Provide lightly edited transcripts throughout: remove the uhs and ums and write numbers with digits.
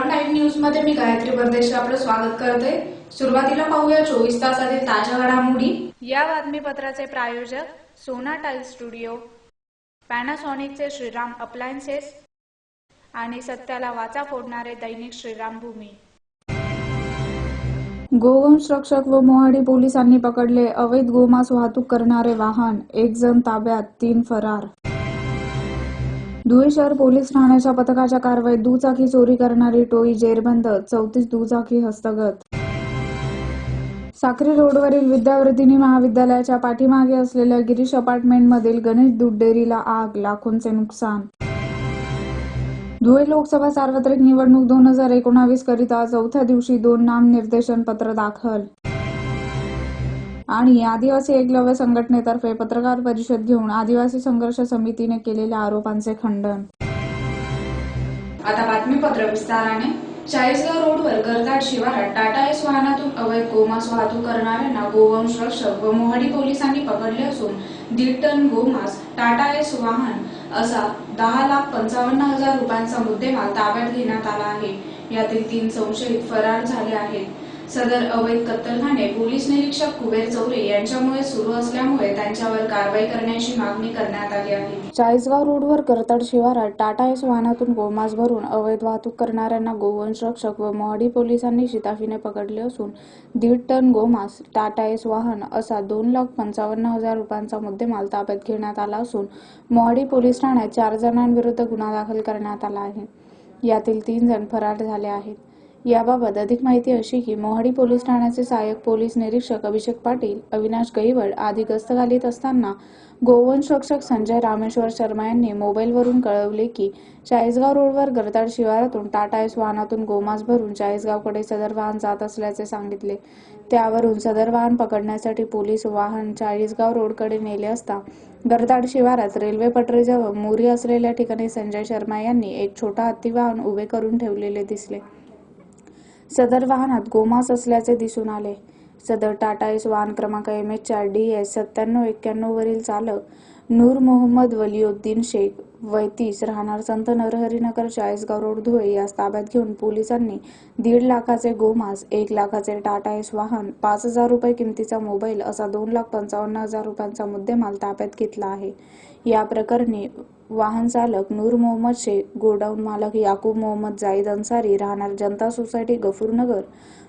Live news मध्ये मी गायत्री परदेशी आपलं स्वागत करते। सुरुवातीला पाहूया 24 तासातील ताज्या घडामोडी। या बातमीपत्राचे प्रायोजक सोना टाइल स्टुडिओ, पॅनासॉनिकचे श्रीराम अप्लायन्सेस आणि सत्याला वाचा फोडणारे दैनिक श्रीराम भूमी। गोवंश रक्षक व मोहाडी पोलिसांनी पकडले अवैध गोमांस वाहतूक करणारे वाहन, 1 जण ताब्यात, 3 फरार। धुळे शहर पोलीस ठाण्याच्या पथकाच्या कारवाईत दुचाकी चोरी करणारी टोळी जेरबंद, 34 दुचाकी हस्तगत। साक्री रोडवरील विद्यावर्धिनी महाविद्यालयाच्या पाठीमागे असलेल्या गिरीश अपार्टमेंटमधील गणेश दूध डेअरीला आग, लाखोंचे नुकसान। धुळे लोकसभा सार्वत्रिक निवडणूक 2019 करिता चौथ्या दिवशी 2 नामनिर्देशन पत्र दाखल। आणि आदिवासी एकलव्य संघटनेतर्फे पत्रकार परिषद घेऊन आदिवासी संघर्ष समितीने केलेल्या आरोपांचे खंडन। आता बातमीपत्र विस्ताराने। चाळीसगाव रोडवर गरदाट शिवारात टाटा एस वाहनातून अवैध गोमांस वाहतूक करणाऱ्यांना गोवंश रक्षक व मोहाडी पोलिसांनी पकडले असून 1.5 टन गोमांस टाटा एस वाहन असा 10,55,000 रुपयांचा मुद्देमाल ताब्यात घेण्यात आला आहे। यातील 3 संशयित फरार झाले आहेत। सदर अवैध कत्तलखाने पोलीस निरीक्षक कुबेर चौरे यांच्यामुळे सुरू असल्यामुळे त्यांच्यावर कारवाई करण्याची मागणी करण्यात आली आहे। चाळीसगाव रोडवर करताड शिवारात टाटा एस वाहनातून गोमांस भरून अवैध वाहतूक करणाऱ्यांना गोवंश रक्षक व मोहाडी पोलिसांनी शिताफीने पकडले असून 1.5 टन गोमांस टाटा एस वाहन असा 2,55,000 रुपयांचा मुद्देमाल ताब्यात घेण्यात आला असून मोहाडी पोलीस ठाण्यात 4 जणांविरुद्ध गुन्हा दाखल करण्यात आला आहे। यातील 3 जण फरार झाले आहेत। याबाबत अधिक माहिती अशी की मोहाडी पोलीस ठाण्याचे सहाय्यक पोलीस निरीक्षक अभिषेक पाटील, अविनाश गहिवड आदी गस्त घालीत असताना गोवंश रक्षक संजय रामेश्वर शर्मा यांनी मोबाईलवरून कळवले की चाळीसगाव रोडवर गरदाड शिवारातून टाटा एस वाहनातून गोमांस भरून चाळीसगावकडे सदर वाहन जात असल्याचे सांगितले। त्यावरून सदर वाहन पकडण्यासाठी पोलीस वाहन चाळीसगाव रोडकडे नेले असता गरदाड शिवारात रेल्वे पटरीजवळ मोरी असलेल्या ठिकाणी संजय शर्मा यांनी एक छोटा हत्ती वाहन उभे करून ठेवलेले दिसले। सदर वाहनात गोमांस असल्याचे दिसून आले। सदर टाटा एस वाहन क्रमांक MH4 DS 9791 वरील चालक नूर मोहम्मद वलिउद्दीन शेख वय 30 राहणार संत नरहरीनगर चाळीसगाव रोड धुळे यास ताब्यात घेऊन पोलिसांनी 1.5 लाखाचे गोमांस, 1 लाखाचे टाटा एस वाहन, 5,000 रुपये किमतीचा मोबाईल असा 2,55,000 रुपयांचा मुद्देमाल ताब्यात घेतला आहे। या प्रकरणी वाहन चालक नूर मोहम्मद शेख, गोडाऊन मालक याकूब मोहम्मद जाईद अन्सारी राहणार जनता सोसायटी गफूरनगर,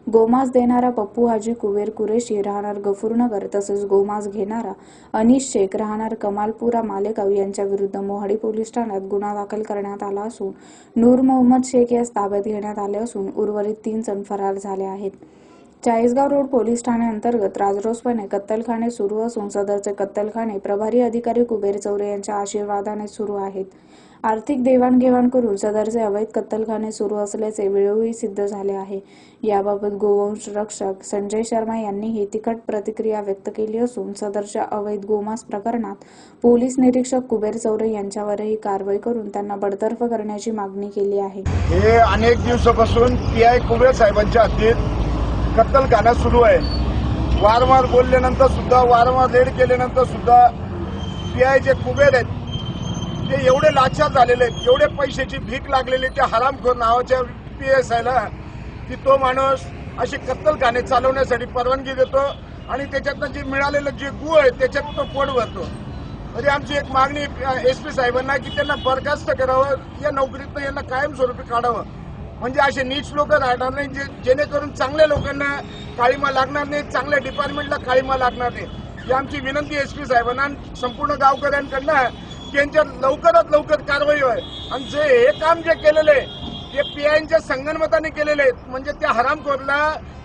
गोमांस देणारा पप्पू हाजी कुबेर कुरेशी राहणार गफूरनगर तसेच गोमांस घेणारा अनीस शेख राहणार कमालपुरा मालेगाव यांच्या विरुद्ध मोहाडी पोलीस ठाण्यात गुन्हा दाखल करण्यात आला असून नूर मोहम्मद शेख यास ताब्यात घेण्यात आले असून उर्वरित 3 जण फरार झाले आहेत। चाळीसगाव रोड पोलीस ठाण्याअंतर्गत राजरोसपणे कत्तलखाने सुरू असून सदरचे कत्तलखाने प्रभारी अधिकारी कुबेर चौरे यांच्या आशीर्वादाने सुरू आहेत। आर्थिक देवाणघेवाण करून सदरचे अवैध कत्तलखाने सुरू असल्याचे वेळोवेळी सिद्ध झाले आहे। याबाबत गोवंश रक्षक संजय शर्मा यांनीही तिखट प्रतिक्रिया व्यक्त केली असून सदरच्या अवैध गोमांस प्रकरणात पोलीस निरीक्षक कुबेर चौरे यांच्यावरही कारवाई करून त्यांना बडतर्फ करण्याची मागणी केली आहे। हे अनेक दिवसापासून PI कुबेर साहेबांच्या हद्दीत कत्तलखाना सुरू आहे। वारंवार बोलल्यानंतर सुद्धा, वारंवार रेड केल्यानंतर सुद्धा PI जे कुबेर आहेत ते एवढे लाचार झालेले आहेत, एवढे पैशाची भीक लागलेली त्या हरामखोर नावाच्या PSIला की तो माणूस असे कत्तलखाने चालवण्यासाठी परवानगी देतो आणि त्याच्यातनं जे मिळालेलं जे गूळ आहे त्याच्यात तो पोट भरतो। तरी आमची एक मागणी SP साहेबांना की त्यांना बरखास्त करावं, या नोकरीतनं यांना कायमस्वरूपी काढावं, म्हणजे असे नीच लोक राहणार नाही जेणेकरून चांगल्या लोकांना काळीमा लागणार नाही, चांगल्या डिपार्टमेंटला काळीमा लागणार नाही। ही आमची विनंती SP साहेबांना संपूर्ण गावकऱ्यांकडनं की यांच्यात लवकरात लवकर कारवाई व्हावी आणि जे हे काम जे केलेले ते PIच्या संगनमताने केलेले आहेत, म्हणजे त्या हरामखोरला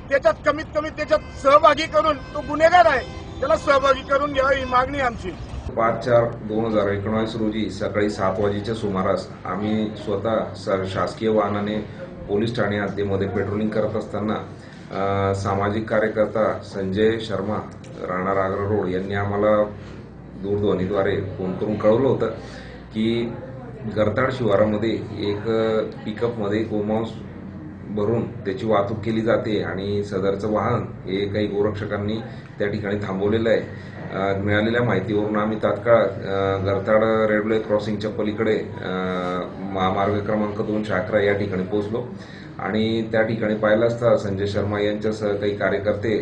त्याच्यात कमीत कमी त्याच्यात सहभागी करून, तो गुन्हेगार आहे त्याला सहभागी करून घ्यावी ही मागणी आमची। 5/4/2019 रोजी सकाळी 7 वाजेच्या सुमारास आम्ही स्वतः शासकीय वाहनाने पोलीस ठाणे हद्दीमध्ये पेट्रोलिंग करत असताना सामाजिक कार्यकर्ता संजय शर्मा राहणार आग्रा रोड यांनी आम्हाला दूरध्वनीद्वारे फोन करून कळवलं होतं की गरदाड शिवारामध्ये एक पिकअपमध्ये गोमांस भरून त्याची वाहतूक केली जाते आणि सदरचं वाहन हे काही गोरक्षकांनी त्या ठिकाणी थांबवलेलं आहे। मिळालेल्या माहितीवरून आम्ही तात्काळ गरताड रेल्वे क्रॉसिंगच्या पलीकडे महामार्ग क्रमांक 211 या ठिकाणी पोहोचलो आणि त्या ठिकाणी पाहिलं असता संजय शर्मा यांच्यासह काही कार्यकर्ते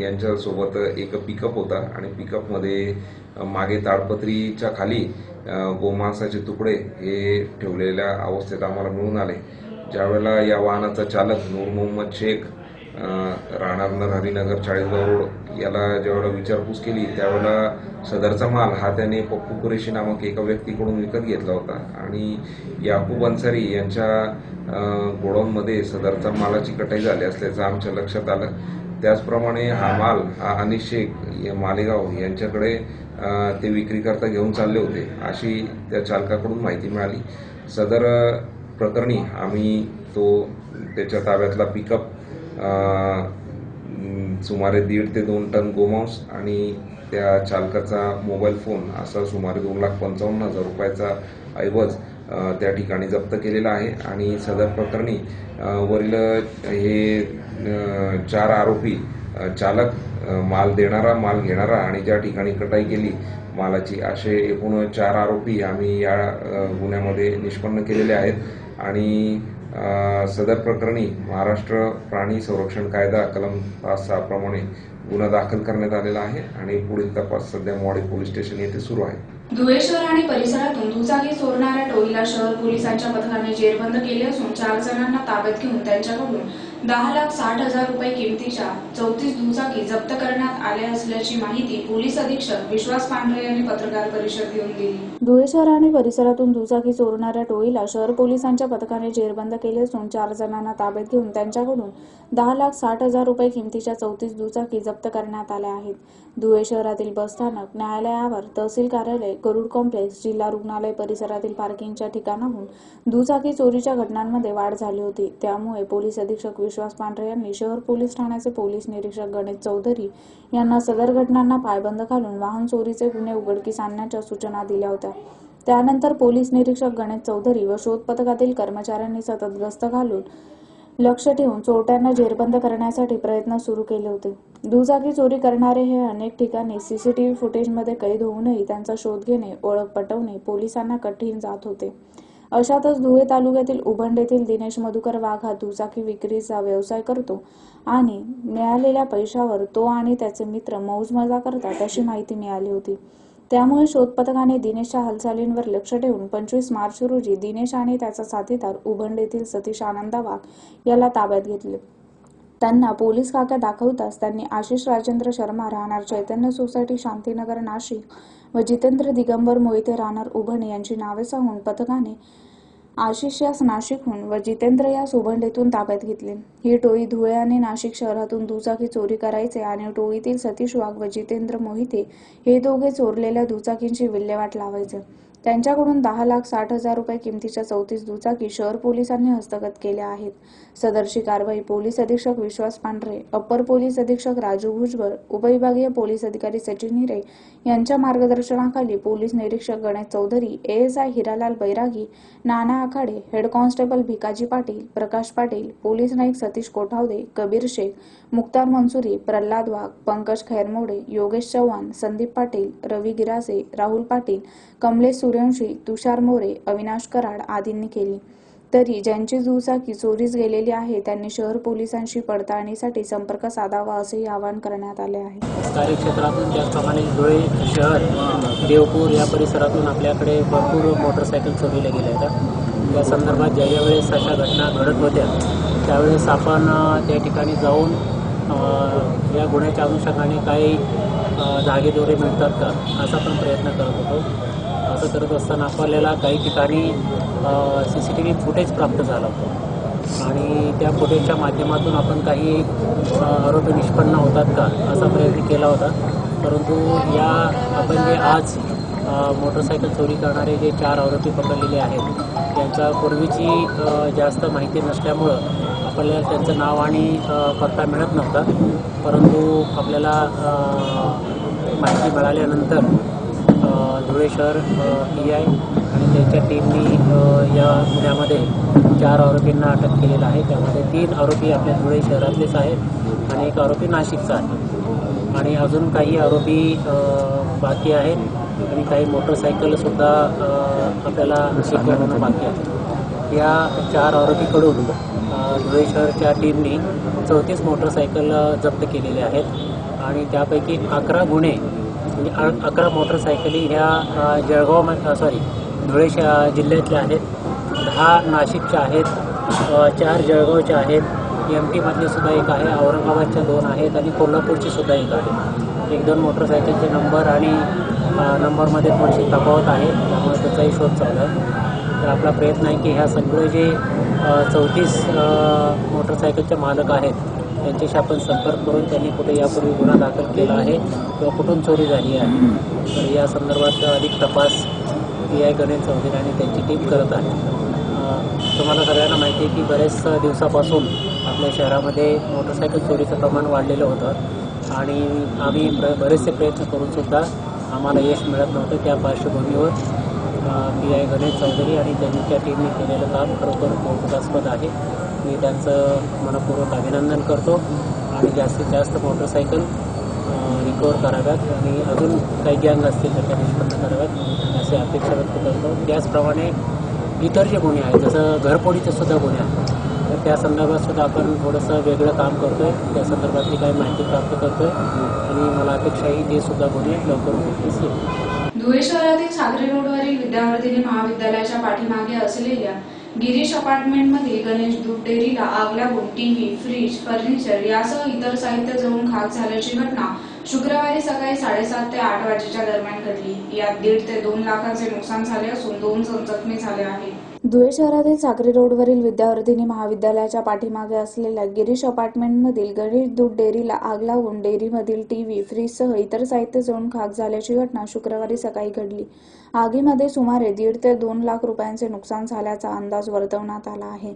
यांच्यासोबत एक पिकअप होता आणि पिकअपमध्ये मागे ताडपत्रीच्या खाली गोमांसाचे तुकडे हे ठेवलेल्या अवस्थेत आम्हाला मिळून आले। ज्यावेळेला या वाहनाचा चालक नूर मोहम्मद शेख राहणार नरहरीनगर चाळीसगाव रोड याला ज्यावेळेला विचारपूस केली त्यावेळेला सदरचा माल हा त्याने पप्पू कुरेशी नामक एका व्यक्तीकडून विकत घेतला होता आणि याकूब अन्सारी यांच्या गोडाऊनमध्ये सदरचा मालाची कटाई झाली असल्याचं आमच्या लक्षात आलं। त्याचप्रमाणे हा माल हा अनिश शेख मालेगाव यांच्याकडे ते विक्रीकरता घेऊन चालले होते अशी त्या चालकाकडून माहिती मिळाली। सदर प्रकरणी आम्ही त्याच्या ताब्यातला पिकअप सुमारे 1.5 ते 2 टन गोमांस आणि त्या चालकाचा मोबाईल फोन असा सुमारे 2,55,000 रुपयाचा ऐवज त्या ठिकाणी जप्त केलेला आहे आणि सदर प्रकरणी वरील हे 4 आरोपी चालक, माल देणारा, माल घेणारा आणि ज्या ठिकाणी कटाई केली मालाची असे एकूण 4 आरोपी आम्ही या गुन्ह्यामध्ये निष्पन्न केलेले आहेत आणि सदर प्रकरणी महाराष्ट्र प्राणी संरक्षण कायदा कलम 5/6 प्रमाणे गुन्हा दाखल करण्यात आलेला आहे आणि पुढील तपास सध्या मोहाडी पोलीस स्टेशन येथे सुरू आहे। धुळे शहर आणि परिसरातून दुचाकी चोरणाऱ्या टोळीला शहर पोलिसांच्या पथकाने जेरबंद केले असून 4 जणांना ताब्यात घेऊन त्यांच्याकडून 10,60,000 रुपये किमतीच्या 34 दुचाकी जप्त करण्यात आल्या असल्याची माहिती पोलीस अधीक्षक विश्वास पांढरे यांनी पत्रकार परिषद घेऊन दिली। धुळे शहर आणि परिसरातून दुचाकी चोरणाऱ्या टोळीला शहर पोलिसांच्या पथकाने जेरबंद केले असून 4 जणांना ताब्यात घेऊन त्यांच्याकडून 10,60,000 रुपये किमतीच्या 34 दुचाकी जप्त करण्यात आल्या आहेत। धुळे शहरातील बसस्थानक, न्यायालयावर, तहसील कार्यालय, गरुड कॉम्प्लेक्स, जिल्हा रुग्णालय परिसरातील पार्किंगच्या ठिकाणाहून दुचाकी चोरीच्या घटनांमध्ये वाढ झाली होती। त्यामुळे पोलीस अधीक्षक विश्वास पांढरे यांनी शहर पोलीस ठाण्याचे पोलीस निरीक्षक गणेश चौधरी यांना सदर घटनांना पायबंद घालून वाहन चोरीचे गुन्हे उघडकीस आणण्याच्या सूचना दिल्या होत्या। त्यानंतर पोलीस निरीक्षक गणेश चौधरी व शोध पथकातील कर्मचाऱ्यांनी सतत गस्त घालून लक्ष ठेवून चोरट्यांना जेरबंद करण्यासाठी प्रयत्न सुरू केले होते। दुचाकी चोरी करणारे हे अनेक ठिकाणी सीसीटीव्ही फुटेजमध्ये कैद होऊनही त्यांचा शोध घेणे, ओळख पटवणे पोलिसांना कठीण जात होते। अशातच धुळे तालुक्यातील उभंड येथील दिनेश मधुकर वाघ हा दुचाकी विक्रीचा व्यवसाय करतो आणि मिळालेल्या पैशावर तो आणि त्याचे मित्र मौजमजा करतात अशी माहिती मिळाली होती। त्यामुळे शोध पथकाने दिनेशच्या हालचालींवर लक्ष ठेवून 25 मार्च रोजी दिनेश आणि त्याचा साथीदार उभंड येथील सतीश आनंदा वाघ याला ताब्यात घेतले। त्यांना पोलीस काक्या दाखवताच त्यांनी आशिष राजेंद्र शर्मा राहणार चैतन्य सोसायटी शांतीनगर नाशिक व जितेंद्र दिगंबर मोहिते राहणार उभंड यांची नावे सांगून पथकाने आशिष यास नाशिकहून व जितेंद्र यास उभंड येथून ताब्यात घेतले। ही टोळी धुळे आणि नाशिक शहरातून दुचाकी चोरी करायचे आणि टोळीतील सतीश वाघ व जितेंद्र मोहिते हे दोघे चोरलेल्या दुचाकींची विल्हेवाट लावायचे। त्यांच्याकडून 10,60,000 रुपये किमतीच्या 34 दुचाकी शहर पोलिसांनी हस्तगत केल्या आहेत। सदरची कारवाई पोलीस अधीक्षक विश्वास पांढरे, अप्पर पोलीस अधीक्षक राजू भुजबळ, उपविभागीय पोलीस अधिकारी सचिन हिरे यांच्या मार्गदर्शनाखाली पोलीस निरीक्षक गणेश चौधरी, एएसआय हिरालाल बैरागी, नाना आखाडे, head constable Bhikaji Patil, Prakash Patil, police Naik Satish Kothawade, Kabir Shaikh, Mukhtar Mansuri, Pralhad वाघ, पंकज खैरमोडे, योगेश चव्हाण, संदीप पाटील, रवी गिरासे, राहुल पाटील, कमलेश सूर्यवंशी, तुषार मोरे, अविनाश कराड आदींनी केली। तरी ज्यांची दुचाकी चोरीस गेलेली आहे त्यांनी शहर पोलिसांशी पडताळणीसाठी संपर्क साधावा असेही आवाहन करण्यात आले आहे। कार्यक्षेत्रातून त्याचप्रमाणे धुळे शहर, देवपूर या परिसरातून आपल्याकडे भरपूर मोटरसायकल चोरीला गेल्या आहेत। या संदर्भात ज्या वेळेस अशा घटना घडत होत्या त्यावेळेस आपण त्या ठिकाणी जाऊन या गुन्ह्याच्या अनुषंगाने काही धागेदोरे मिळतात का असा पण प्रयत्न करत होतो। असं करत असताना आपल्याला काही ठिकाणी CCTV फुटेज प्राप्त झाला होता आणि त्या फुटेजच्या माध्यमातून आपण काही आरोपी निष्पन्न होतात का असा प्रयत्न केला होता। परंतु या आपण जे आज मोटरसायकल चोरी करणारे जे 4 आरोपी पकडलेले आहेत त्यांच्या पूर्वीची जास्त माहिती नसल्यामुळं आपल्याला त्यांचं नाव आणि पत्ता मिळत नव्हता। परंतु आपल्याला माहिती मिळाल्यानंतर धुळे शहर PI आणि त्यांच्या टीमनी या गुन्ह्यामध्ये 4 आरोपींना अटक केलेलं आहे। त्यामध्ये 3 आरोपी आपल्या धुळे शहरातलेच आहेत आणि 1 आरोपी नाशिकचा आहे। आणि अजून काही आरोपी बाकी आहेत आणि काही मोटरसायकलसुद्धा आपल्याला सिक्युअर होणं बाकी आहे. या 4 आरोपीकडून धुळे शहरच्या टीमने 34 मोटरसायकल जप्त केलेले आहेत आणि त्यापैकी 11 गुन्हे म्हणजे 11 मोटरसायकली ह्या धुळे जिल्ह्यातल्या आहेत, 10 नाशिकच्या आहेत, 4 जळगावच्या आहेत, MP सुद्धा एक आहे, औरंगाबादच्या 2 आहेत आणि कोल्हापूरची सुद्धा एक आहे. 1-2 मोटरसायकलचे नंबर आणि नंबरमध्ये थोडीशी तफावत आहे, त्यामुळे त्याचाही शोध चालू आहे. तर आपला प्रयत्न आहे की ह्या सगळे जे 34 मोटरसायकलचे मालक आहेत त्यांच्याशी आपण संपर्क करून त्यांनी कुठे यापूर्वी गुन्हा दाखल केला आहे किंवा कुठून चोरी झाली आहे, तर या संदर्भात अधिक तपास PI गणेश चौधरी आणि त्यांची टीम करत आहे. तुम्हाला सगळ्यांना माहिती आहे की बरेच दिवसापासून आपल्या शहरामध्ये मोटरसायकल चोरीचं प्रमाण वाढलेलं होतं आणि आम्ही बरेचसे प्रयत्न करूनसुद्धा आम्हाला यश मिळत नव्हतं. त्या पार्श्वभूमीवर PI गणेश चौधरी आणि त्यांच्या टीमने केलेलं काम खरोखर कौतुकास्पद आहे. मी त्यांचं मनपूर्वक अभिनंदन करतो आणि जास्तीत जास्त मोटरसायकल रिकवर कराव्यात आणि अजून काही गँग असतील तर त्या निष्पन्न कराव्यात अशी अपेक्षा व्यक्त करतो. त्याचप्रमाणे इतर जे गुन्हे आहेत जसं घरफोडीचे सुद्धा गुन्हे आहेत तर त्या संदर्भात सुद्धा आपण थोडंसं वेगळं काम करतो आहे. त्या संदर्भातली काही माहिती प्राप्त करतो आहे आणि मला अपेक्षा आहे ते सुद्धा गुन्हे लवकर उघडकीस येईल. धुळे शहरातील सागरी रोडवरील विद्यावर्धिनी महाविद्यालयाच्या पाठीमागे असलेल्या गिरीश अपार्टमेंटमधील गणेश दूध डेअरीला आग लागून टीव्ही, फ्रीज, फर्निचर यासह इतर साहित्य जळून खाक झाल्याची घटना शुक्रवारी सकाळी 7:30 ते 8 वाजेच्या दरम्यान घडली. यात 1.5 ते 2 लाखांचे नुकसान झाले असून 2 जण जखमी झाले आहेत. धुळे शहरातील सागरी रोडवरील विद्यावर्धिनी महाविद्यालयाच्या पाठीमागे असलेल्या गिरीश अपार्टमेंटमधील गणेश दूध डेअरीला आग लागून डेअरीमधील टीव्ही, फ्रीजसह इतर साहित्य जळून खाक झाल्याची घटना शुक्रवारी सकाळी घडली. आगीमध्ये सुमारे 1.5 ते 2 लाख रुपयांचे नुकसान झाल्याचा अंदाज वर्तवण्यात आला आहे.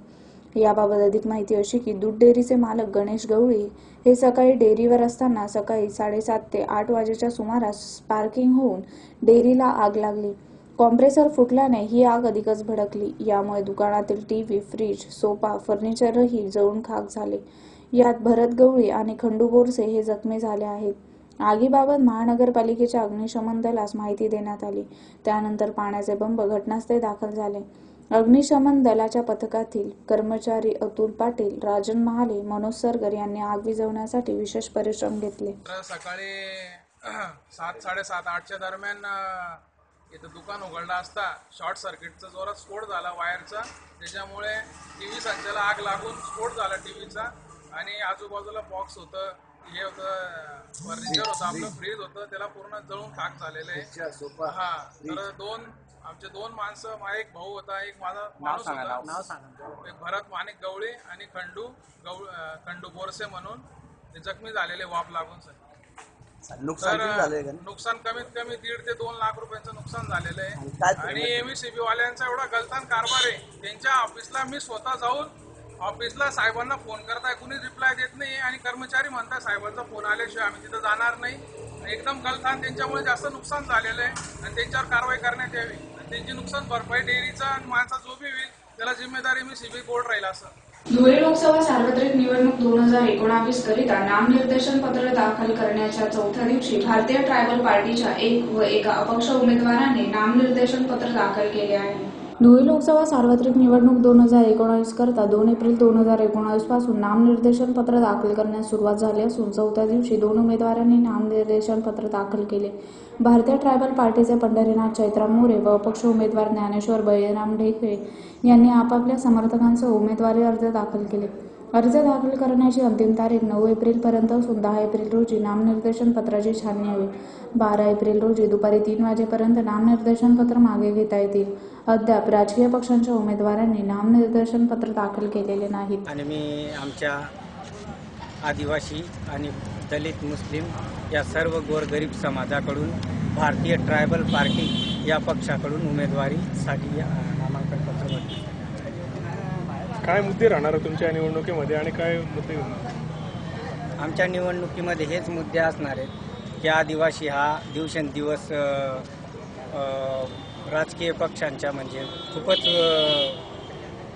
याबाबत अधिक माहिती अशी की दूध डेअरीचे मालक गणेश गवळी हे सकाळी डेअरीवर असताना सकाळी 7:30 ते 8 वाजेच्या सुमारास स्पार्किंग होऊन डेअरीला आग लागली. कॉम्प्रेसर फुटल्याने ही आग अधिकच भडकली. यामुळे दुकानातील टीव्ही, फ्रीज, सोफा, फर्निचरही जळून खाक झाले. यात भरत गवळी आणि खंडू बोरसे हे जखमी झाले आहेत. आगीबाबत महानगरपालिकेच्या अग्निशमन दलास माहिती देण्यात आली. त्यानंतर पाण्याचे बंब घटनास्थळी दाखल झाले. अग्निशमन दलाच्या पथकातील कर्मचारी अतुल पाटील, राजन महाले, मनोज सरगर यांनी आग विझवण्यासाठी विशेष परिश्रम घेतले. सकाळी 7:30-8च्या दरम्यान इथं दुकान उघडलं असता शॉर्ट सर्किटचा जोरात स्फोट झाला वायरचा. त्याच्यामुळे टीव्ही संचाला आग लागून स्फोट झाला टीव्हीचा आणि आजूबाजूला बॉक्स होतं, हे होतं, फर्निचर होतं, आपलं फ्रीज होतं, त्याला पूर्ण जळून खाक झालेलं आहे. हा, तर आमचे 2 माणसं, माझा एक भाऊ होता, एक माझा माणूस होता, एक भरत माणिक गवळी आणि खंडू बोरसे म्हणून ते जखमी झालेले वाफ लागून. नुकसान कमीत कमी 1.5 ते 2 लाख रुपयांचं नुकसान झालेलं आहे आणि MECB वाल्यांचा एवढा गलतान कारभार आहे. त्यांच्या ऑफिसला मी स्वतः जाऊन ऑफिसला साहेबांना फोन करताय, कुणी रिप्लाय देत नाही आणि कर्मचारी म्हणतात साहेबांचा फोन आल्याशिवाय आम्ही तिथं जाणार नाही. एकदम गलतान, त्यांच्यामुळे जास्त नुकसान झालेलं आहे आणि त्यांच्यावर कारवाई करण्यात यावी. त्यांची नुकसान भरपाई डेअरीचा आणि माणसा जो बी होईल त्याला जिम्मेदारी MECB कोर्ट राहील. असं धुळे लोकसभा सार्वत्रिक निवडणूक 2019 करिता नामनिर्देशन पत्र दाखल करण्याच्या 4थ्या दिवशी भारतीय ट्रायबल पार्टीच्या एका अपक्ष उमेदवाराने नामनिर्देशन पत्र दाखल केले आहे. धुळे लोकसभा सार्वत्रिक निवडणूक 2019 करता 2 एप्रिल 2019 पासून नामनिर्देशन पत्र दाखल करण्यास सुरुवात झाली असून 4थ्या दिवशी 2 उमेदवारांनी नामनिर्देशन पत्र दाखल केले. भारतीय ट्रायबल पार्टीचे पंढरीनाथ चैत्राम मोरे व अपक्ष उमेदवार ज्ञानेश्वर बळीराम ढेकळे यांनी आपापल्या समर्थकांसह उमेदवारी अर्ज दाखल केले. अर्ज दाखल करण्याची अंतिम तारीख 9 एप्रिल पर्यंत असून 10 एप्रिल रोजी नामनिर्देशन पत्राची छाननी हवी. 12 एप्रिल रोजी दुपारी 3 वाजेपर्यंत नामनिर्देशन पत्र मागे घेता येतील. अद्याप राजकीय पक्षांच्या उमेदवारांनी नामनिर्देशन पत्र दाखल केलेले नाहीत. आणि मी आमच्या आदिवासी आणि दलित, मुस्लिम या सर्व गोरगरीब समाजाकडून भारतीय ट्रायबल पार्टी या पक्षाकडून उमेदवारीसाठी नामांकन पत्र भरले. काय मुद्दे राहणार तुमच्या निवडणुकीमध्ये आणि काय मुद्दे? आमच्या निवडणुकीमध्ये हेच मुद्दे असणार आहेत की आदिवासी हा दिवसेंदिवस राजकीय पक्षांच्या म्हणजे खूपच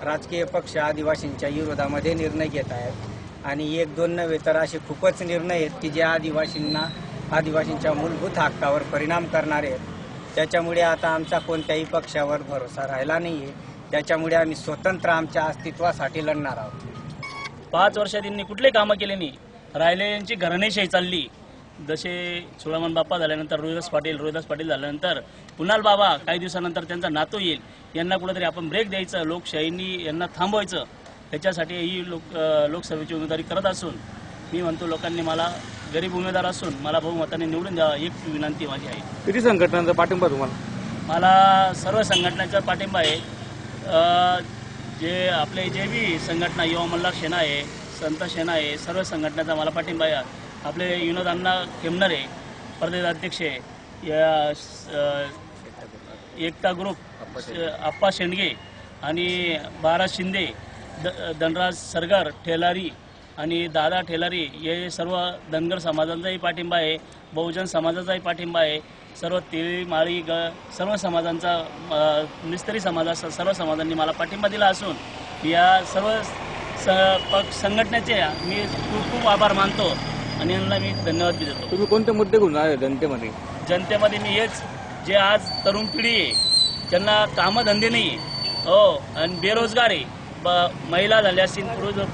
राजकीय पक्ष आदिवासींच्या विरोधामध्ये निर्णय घेत आहेत आणि 1-2 नव्हे तर असे खूपच निर्णय आहेत की जे आदिवासींच्या मूलभूत हक्कावर परिणाम करणारे आहेत। त्याच्यामुळे आता आमचा कोणत्याही पक्षावर भरोसा राहिला नाही आहे। त्याच्यामुळे आम्ही स्वतंत्र आमच्या अस्तित्वासाठी लढणार आहोत। 5 वर्षात यांनी कुठले कामं केले नाही, राहिले यांची घराणेशाही चालली। जसे सोळामन बाप्पा झाल्यानंतर रोहिदास पाटील झाल्यानंतर कुणाल बाबा काही दिवसानंतर त्यांचा नातू येईल, यांना कुठेतरी आपण ब्रेक द्यायचं, लोकशाहींनी यांना थांबवायचं, त्याच्यासाठी ही लोकसभेची उमेदवारी करत असून मी म्हणतो लोकांनी मला गरीब उमेदवार असून मला बहुमताने निवडून द्यावा, एक विनंती माझी आहे। किती संघटनांचा पाठिंबा तुम्हाला? मला सर्व संघटनांचा पाठिंबा आहे। जे आपले जे बी संघटना युवा मल्हार सेना आहे, संत सेना आहे, सर्व संघटनाचा मला पाठिंबा आहे। आपले विनोद अण्णा खेमनरे प्रदेश अध्यक्ष, एकता ग्रुप, आप्पा शेंडगे आणि भारत शिंदे, धनराज सरगर ठेलारी आणि दादा ठेलारी, हे सर्व धनगर समाजांचाही पाठिंबा आहे, बहुजन समाजाचाही पाठिंबा आहे। सर्व तेळी माळी सर्व समाजांचा, मिस्त्री समाजाचा सर्व समाजांनी मला पाठिंबा दिला असून या सर्व संघटनेचे मी खूप आभार मानतो आणि यांना मी धन्यवाद देतो। तुम्ही कोणते मुद्दे घेऊन आले जनतेमध्ये? जनतेमध्ये मी हेच, जे आज तरुण पिढी आहे त्यांना कामधंदे नाही आहे, हो, आणि बेरोजगार आहे, महिला झाल्या असतील,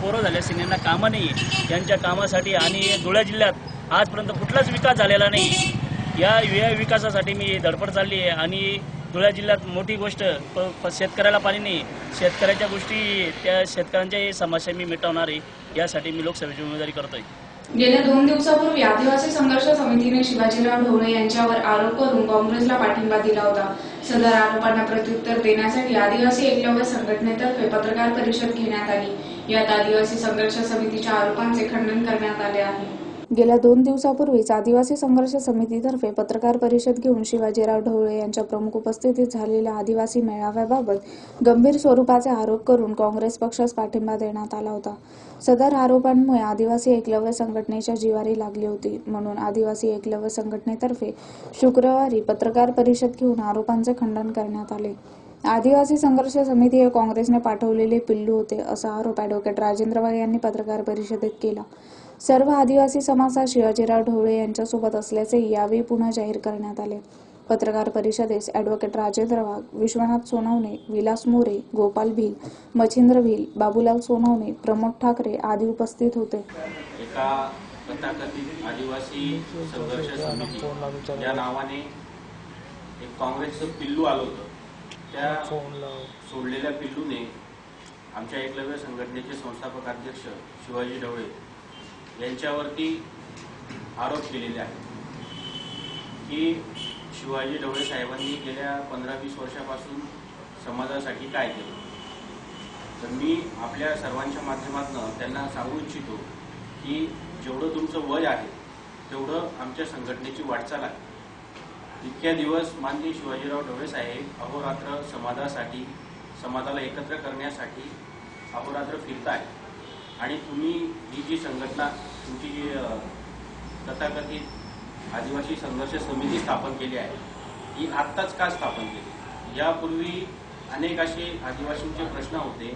पोरं झाले असतील, यांना कामं नाही आहे। यांच्या कामासाठी आणि धुळे जिल्ह्यात आजपर्यंत कुठलाच विकास झालेला नाही, या विकासासाठी मी धडपड चालली आहे। आणि धुळे जिल्ह्यात मोठी गोष्ट, शेतकऱ्याला पाणी नाही, शेतकऱ्याच्या गोष्टी, त्या शेतकऱ्यांच्या समस्या मी मिटवणार आहे, यासाठी मी लोकसभेची उमेदवारी करतोय। गेल्या 2 दिवसापूर्वी आदिवासी संघर्ष समितीने शिवाजीराव ढवळे यांच्यावर आरोप करून काँग्रेसला पाठिंबा दिला होता। सदर आरोपांना प्रत्युत्तर देण्यासाठी आदिवासी एकलव्य संघटनेतर्फे पत्रकार परिषद घेण्यात आली। यात आदिवासी संघर्ष समितीच्या आरोपांचे खंडन करण्यात आले आहे। गेल्या 2 दिवसापूर्वीच आदिवासी संघर्ष समितीतर्फे पत्रकार परिषद घेऊन शिवाजीराव ढवळे यांच्या प्रमुख उपस्थितीत झालेल्या आदिवासी मेळाव्याबाबत गंभीर स्वरूपाचे आरोप करून काँग्रेस पक्षास पाठिंबा देण्यात आला होता। सदर आरोपांमुळे आदिवासी एकलव्य संघटनेच्या जिव्हारी लागली होती, म्हणून आदिवासी एकलव्य संघटनेतर्फे शुक्रवारी पत्रकार परिषद घेऊन आरोपांचे खंडन करण्यात आले। आदिवासी संघर्ष समिती हे काँग्रेसने पाठवलेले पिल्लू होते, असा आरोप ॲडव्होकेट राजेंद्र वाघ यांनी पत्रकार परिषदेत केला। सर्व आदिवासी समाज हा शिवाजीराव ढवळे यांच्यासोबत असल्याचे यावेळी पुन्हा जाहीर करण्यात आले। पत्रकार परिषदेस ॲडव्होकेट राजेंद्र वाघ, विश्वनाथ सोनवणे, विलास मोरे, गोपाल भिल, मच्छिंद्र भिल, बाबूलाल सोनवणे, प्रमोद ठाकरे आदी उपस्थित होते। एका तथाकथित आदिवासी संघर्ष समिती या नावाने एक काँग्रेसचं पिल्लू आलं होतं, त्या सोडलेल्या पिल्लूने आमच्या एकलव्य संघटनेचे संस्थापक अध्यक्ष शिवाजी ढवळे यांच्यावरती आरोप केलेले आहेत की शिवाजी ढवळे साहेबांनी गेल्या 15-20 वर्षापासून समाजासाठी काय केलं। तर मी आपल्या सर्वांच्या माध्यमातून त्यांना सांगू इच्छितो की जेवढं तुमचं वय आहे तेवढं आमच्या संघटनेची वाटचाल आहे। इतक्या दिवस माननीय शिवाजीराव ढवळे साहेब अहोरात्र समाजासाठी, समाजाला एकत्र करण्यासाठी अहोरात्र फिरताय आणि तुम्ही ही जी संघटना, तुमची जी तथाकथित आदिवासी संघर्ष समिती स्थापन केली आहे, ही आत्ताच का स्थापन केली? यापूर्वी अनेक असे आदिवासींचे प्रश्न होते,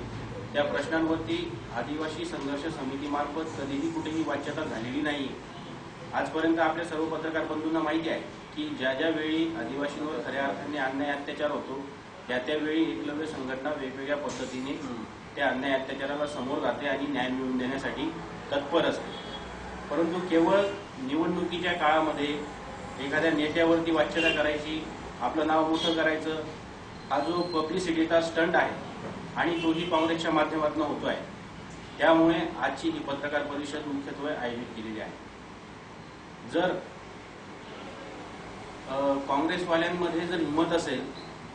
त्या प्रश्नांवरती आदिवासी संघर्ष समितीमार्फत कधीही कुठेही वाच्यता झालेली नाही। आजपर्यंत आपल्या सर्व पत्रकार बंधूंना माहिती आहे की ज्या ज्या वेळी आदिवासींवर खऱ्या अर्थाने अन्याय अत्याचार होतो, त्यावेळी एकलव्य संघटना वेगवेगळ्या पद्धतीने त्या अन्याय अत्याचाराला समोर जाते आणि न्याय मिळवून देण्यासाठी तत्पर असते। परंतु केवळ निवडणुकीच्या काळामध्ये एखाद्या नेत्यावरती वाच्यता करायची, आपलं नाव मोठं करायचं, हा जो पब्लिसिटीचा स्टंट आहे आणि तोही काँग्रेसच्या माध्यमातून होतो आहे। त्यामुळे आजची ही पत्रकार परिषद मुख्यत्वे आयोजित केलेली आहे। जर काँग्रेसवाल्यांमध्ये जर हिंमत असेल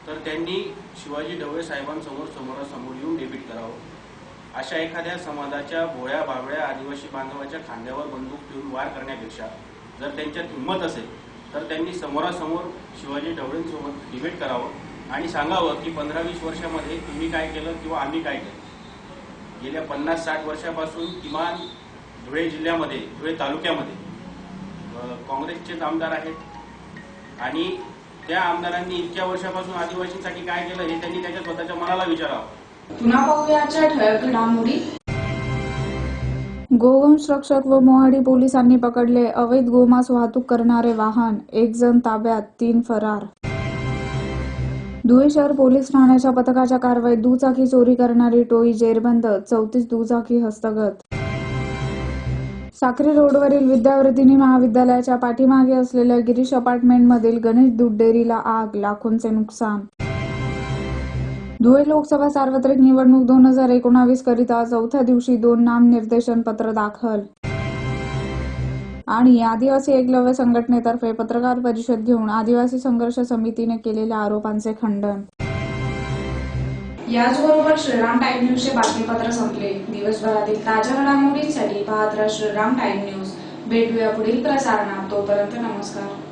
तर त्यांनी शिवाजी ढवळे साहेबांसमोर समोरासमोर येऊन डेबिट करावं। अशा एखाद्या समाजाच्या भोळ्या बाबळ्या आदिवासी बांधवाच्या खांद्यावर बंदूक ठेवून वार करण्यापेक्षा जर त्यांच्यात हिंमत असेल तर त्यांनी समोरासमोर शिवाजी ढवळेंसोबत डिबेट करावं आणि सांगावं की 15-20 वर्षामध्ये तुम्ही काय केलं किंवा आम्ही काय केलं। गेल्या 50-60 वर्षापासून किमान धुळे जिल्ह्यामध्ये, धुळे तालुक्यामध्ये काँग्रेसचेच आमदार आहेत आणि त्या आमदारांनी इतक्या वर्षापासून आदिवासींसाठी काय केलं हे त्यांनी त्याच्या स्वतःच्या मनाला विचारावं। पुन्हा पाहूया आजच्या ठळक घडामोडी। गोवंश रक्षक व मोहाडी पोलिसांनी पकडले अवैध गोमांस वाहतूक करणारे वाहन, 1 जण ताब्यात, 3 फरार. धुळे शहर पोलीस ठाण्याच्या पथकाच्या कारवाईत दुचाकी चोरी करणारी टोळी जेरबंद, 34 दुचाकी हस्तगत. साक्री रोडवरील विद्यावर्धिनी महाविद्यालयाच्या पाठीमागे असलेल्या गिरीश अपार्टमेंटमधील गणेश दूध डेअरीला आग, लाखोंचे नुकसान. धुळे लोकसभा सार्वत्रिक निवडणूक 2019 करिता चौथ्या दिवशी 2 नामनिर्देशन पत्र दाखल. आणि आदिवासी एकलव्य संघटनेतर्फे पत्रकार परिषद घेऊन आदिवासी संघर्ष समितीने केलेल्या आरोपांचे खंडन. याचबरोबर श्रीराम टाइम न्यूजचे बातमीपत्र संपले. दिवसभरातील ताज्या घडामोडींसाठी पाहत राहा श्रीराम टाइम न्यूज. भेटूया पुढील प्रसारणात. तोपर्यंत नमस्कार.